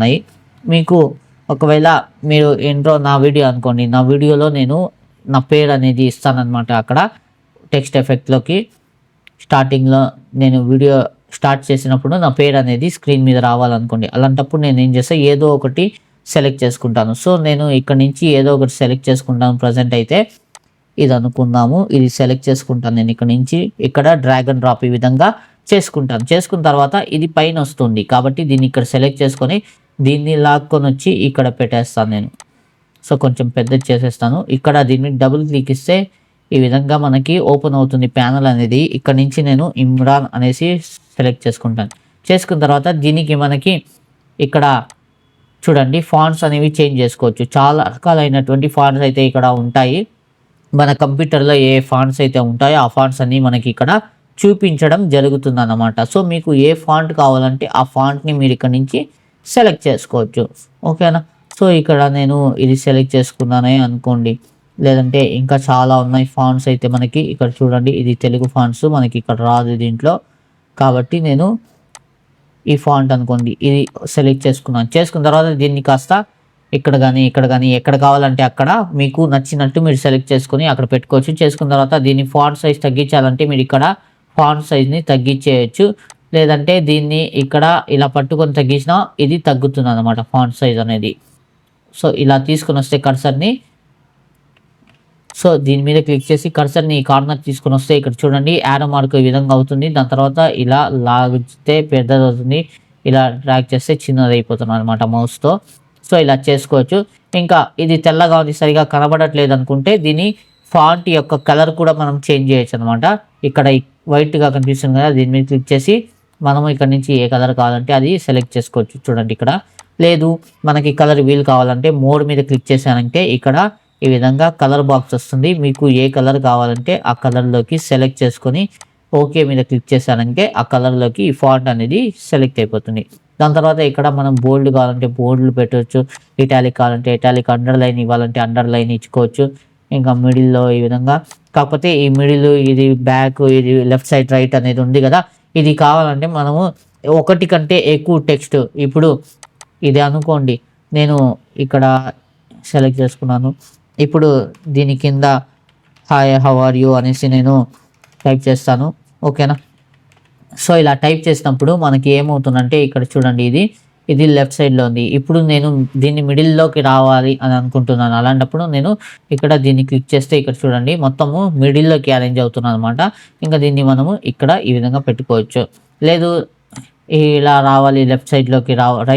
ఉన్నాయి. మీకు ఒకవేళ మీరు ఏంటో నా వీడియో అనుకోండి, నా వీడియోలో నేను నా పేరు అనేది ఇస్తానన్నమాట. అక్కడ టెక్స్ట్ ఎఫెక్ట్‌లోకి స్టార్టింగ్‌లో నేను వీడియో స్టార్ట్ చేసినప్పుడు నా పేరు అనేది స్క్రీన్ మీద రావాలనుకోండి. అలాంటప్పుడు నేను ఏం చేస్తా, ఏదో ఒకటి సెలెక్ట్ చేసుకుంటాను. సో, నేను ఇక్కడ నుంచి ఏదో ఒకటి సెలెక్ట్ చేసుకుంటాను. ప్రెజెంట్ అయితే ఇది అనుకుందాము. ఇది సెలెక్ట్ చేసుకుంటాను నేను ఇక్కడ నుంచి. ఇక్కడ డ్రాగ్ అండ్ డ్రాప్ ఈ విధంగా చేసుకుంటాను. చేసుకున్న తర్వాత ఇది పైన వస్తుంది. కాబట్టి దీన్ని ఇక్కడ సెలెక్ట్ చేసుకొని దీన్ని లాక్కొనొచ్చి ఇక్కడ పెట్టేస్తాను నేను. సో, కొంచెం పెద్దది చేసేస్తాను. ఇక్కడ దీన్ని డబుల్ క్లిక్ ఇస్తే ఈ విధంగా మనకి ఓపెన్ అవుతుంది ప్యానెల్ అనేది. ఇక్కడ నుంచి నేను ఇమ్రాన్ అనేసి సెలెక్ట్ చేసుకుంటాను. చేసుకున్న తర్వాత దీనికి మనకి ఇక్కడ చూడండి ఫాంట్స్ అనేవి చేంజ్ చేసుకోవచ్చు. చాలా రకాలైనటువంటి ఫాంట్స్ అయితే ఇక్కడ ఉంటాయి. మన కంప్యూటర్‌లో ఏ ఫాంట్స్ అయితే ఉంటాయో ఆ ఫాంట్స్ అన్నీ మనకి ఇక్కడ చూపించడం జరుగుతుందన్నమాట. సో, మీకు ఏ ఫాంట్ కావాలంటే ఆ ఫాంట్‌ని మీరు ఇక్కడ నుంచి సెలెక్ట్ చేసుకోవచ్చు. ఓకేనా? సో, ఇక్కడ నేను ఇది సెలెక్ట్ చేసుకున్నానే అనుకోండి. లేదంటే ఇంకా చాలా ఉన్నాయి ఫాంట్స్ అయితే మనకి. ఇక్కడ చూడండి ఇది తెలుగు ఫాంట్స్ మనకి ఇక్కడ రాదు దీంట్లో. కాబట్టి నేను ఈ ఫాంట్ అనుకోండి ఇది సెలెక్ట్ చేసుకున్నాను. చేసుకున్న తర్వాత దీన్ని కాస్త ఇక్కడ గానీ, ఇక్కడ గానీ ఎక్కడ కావాలంటే అక్కడ మీకు నచ్చినట్టు మీరు సెలెక్ట్ చేసుకొని అక్కడ పెట్టుకోవచ్చు. చేసుకున్న తర్వాత దీన్ని ఫాంట్ సైజ్ తగ్గించాలంటే మీరు ఇక్కడ ఫాంట్ సైజ్‌ని తగ్గించేయొచ్చు. లేదంటే దీన్ని ఇక్కడ ఇలా పట్టుకొని తగ్గించినా ఇది తగ్గుతుందన్నమాట ఫాంట్ సైజ్ అనేది. సో, ఇలా తీసుకొనొస్తే కర్సర్‌ని దీని మీద క్లిక్ చేసి కర్సర్‌ని ఈ కార్నర్ తీసుకొనొస్తే ఇక్కడ చూడండి యారో మార్క్ ఈ విధంగా అవుతుంది. దాని తర్వాత ఇలా లాగితే పెద్దదవుతుంది. ఇలా డ్రాగ్ చేస్తే చిన్నదయిపోతుందన్నమాట మౌస్‌తో. సో, ఇలా చేసుకోవచ్చు. ఇంకా ఇది తెల్లగా ఉంది సరిగ్గా కనబడట్లేదు అనుకుంటే దీని ఫాంట్ యొక్క కలర్ కూడా మనం చేంజ్ చేయొచ్చనమాట. ఇక్కడ వైట్‌గా కనిపిస్తుంది కదా! దీని మీద క్లిక్ చేసి మనము ఇక్కడ నుంచి ఏ కలర్ కావాలంటే అది సెలెక్ట్ చేసుకోవచ్చు. చూడండి ఇక్కడ. లేదు మనకి కలర్ వీల్ కావాలంటే మోడ్ మీద క్లిక్ చేశానంటే ఇక్కడ ఈ విధంగా కలర్ బాక్స్ వస్తుంది. మీకు ఏ కలర్ కావాలంటే ఆ కలర్‌లోకి సెలెక్ట్ చేసుకొని ఓకే మీద క్లిక్ చేశానంటే ఆ కలర్‌లోకి ఈ ఫాంట్ అనేది సెలెక్ట్ అయిపోతుంది. దాని తర్వాత ఇక్కడ మనం బోల్డ్ కావాలంటే బోల్డ్‌లు పెట్టొచ్చు. ఇటాలిక్ కావాలంటే ఇటాలిక్, అండర్‌లైన్ ఇవ్వాలంటే అండర్‌లైన్ ఇచ్చుకోవచ్చు. ఇంకా మిడిల్‌లో ఈ విధంగా. కాకపోతే ఈ మిడిల్ ఇది బ్యాక్ ఇది లెఫ్ట్ సైడ్ రైట్ అనేది ఉంది కదా! ఇది కావాలంటే మనము ఒకటి కంటే ఎక్కువ టెక్స్ట్ ఇప్పుడు ఇది అనుకోండి. నేను ఇక్కడ సెలెక్ట్ చేసుకున్నాను. ఇప్పుడు దీని కింద హాయ్ హౌ ఆర్ యూ అనేసి నేను టైప్ చేస్తాను. ఓకేనా? సో, ఇలా టైప్ చేసినప్పుడు మనకి ఏమవుతుందంటే ఇక్కడ చూడండి ఇది లెఫ్ట్ సైడ్‌లో ఉంది. ఇప్పుడు నేను దీన్ని మిడిల్‌లోకి రావాలి అని అనుకుంటున్నాను. అలాంటప్పుడు నేను ఇక్కడ దీన్ని క్లిక్ చేస్తే ఇక్కడ చూడండి మొత్తము మిడిల్‌లోకి అరేంజ్ అవుతుందన్నమాట. ఇంకా దీన్ని మనము ఇక్కడ ఈ విధంగా పెట్టుకోవచ్చు. లేదు ఇలా రావాలి లెఫ్ట్ సైడ్‌లోకి రైట్